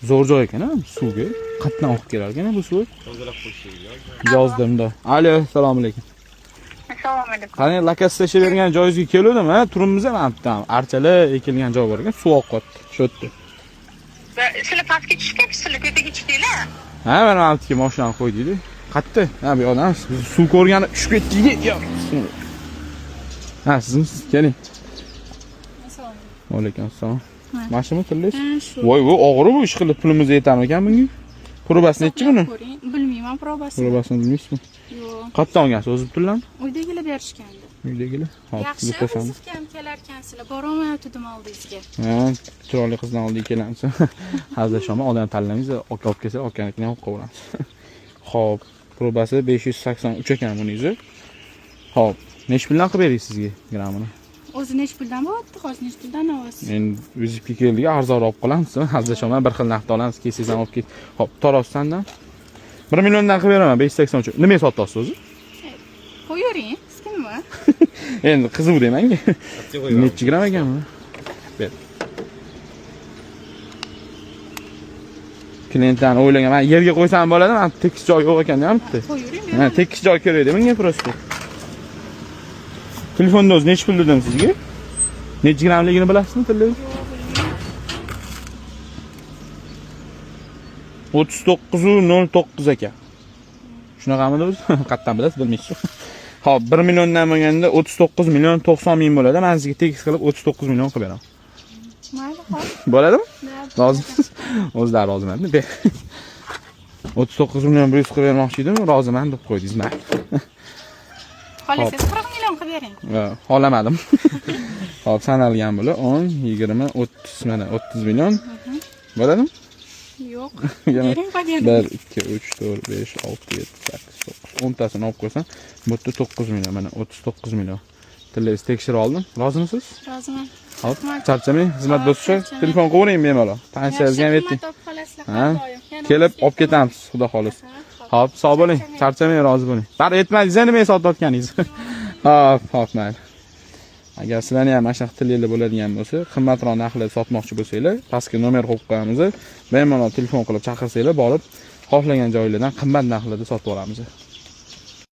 Zo'r joy ekan-a, suvga. Qatdan oqib kelar ekan bu suv. Tozalab qo'yishinglar. Yozdimda. Alo, assalomu alaykum. Assalomu alaykum. Qani lakasi tashlavergan joyingizga keldim, ha? Turimiz ham bitta archalar ekilgan joy bor ekan, suv oqyapti. Shu yerda. Sizlar pastga tushibsiz, sizlar tepaga chiqdinglar. Ha, mana altga mashinani qo'ydinglar. Qayerda? Ha, bu odam suv ko'rgani tushib ketdingiz. Yo'q. Ha, sizmisiz? Keling. Assalomu alaykum. Assalom. Mashina tillaysiz? Voy, bu og'ir bu ish qilib pulimizni yetarmikan bunga? Probasi nechi buni? Bilmayman probasini. Probasini bilmaysizmi? Yo'q. Qayerdan olgansiz? O'zi pullarni? Uydagilar berishgandi. Uydagilar. Hop, Yaxshi, ko'rsam. sizga ham kelarkansizlar. Borolmayotdim oldingizga. Ha, chiroyli qizdan oldiga kelamiz. Hazillashaman, odam tanlamaymiz, aka olib kelsa, akanikini olib qo'yamiz. Xo'p, probasi 583 ekan buningiz. Xo'p, nech puldan qilib beraylik sizga grammini? O'zi nech puldan bo'lyapti? Hozir nech puldan olasiz? Men o'zimga keldiga arzonroq olib qolamiz. Hazillashaman, bir xil narxda olamiz, kelsangiz ham olib ket. Xo'p, Torosdandan 1 milliondan qilib beraman, 583. Nima sotyapsiz o'zi? Qo'yavering, sizga nima? Endi qiziq demang. Nechi gram ekan bu? Ber. Klientdan o'ylagan, men yerga qo'ysam bo'ladi, men tekis joy yo'q ekan deyapti. Qo'yavering. Ha, tekis joy kerak edi menga prosta. Telefonda o'zi nechi pul dedim sizga? Nechi gramligini bilasizmi tilla? 39.09 ekan. Shunaqami o'zi? Qayerdan bilasiz, bilmaysiz. Xo'p, 1 milliondan bo'lganda 39 million 90 ming bo'ladi. Men sizga tekis qilib 39 million qilib beraman. Mayli, xo'p. Bo'ladimi? Rozimisiz? O'zlari roziman. 39 million 100 qilib bermoqchi edim, roziman deb qo'ydingiz. Mayli. Xohlasangiz 40 million qilib bering. Yo'q, xohlamadim. Xo'p, sanalgan bo'la 10, 20, 30 mana 30 million. Bo'ladimi? Yo'q. Yana Bering, bering. 1 2 3 4 5 6 7 8 9 10 tasini olib qo'ysam, bu yerda 9 million, mana 39 million. Tillangizni tekshirib oldim. Rozimisiz? Roziman. Hop, charchamang, xizmat bo'lsa, telefon qilavering bemalol. Pensiyangizga ham ayting. Ha? Kelib olib ketamiz, xudo xolisa. Hop, sog' bo'ling, charchamang, rozi bo'ling. Bari yetmadingiz, nima sotayotganingiz? Hop, mayli. Agar sizlarning ham mana shunaqa tilinglar bo'ladigan bo'lsa, qimmatroq narxlarda sotmoqchi bo'lsanglar, pastga nomer qo'yib qo'yamiz. Bemalol telefon qilib chaqirsanglar, borib xohlagan joylardan qimmat narxlarda sotib olamiz.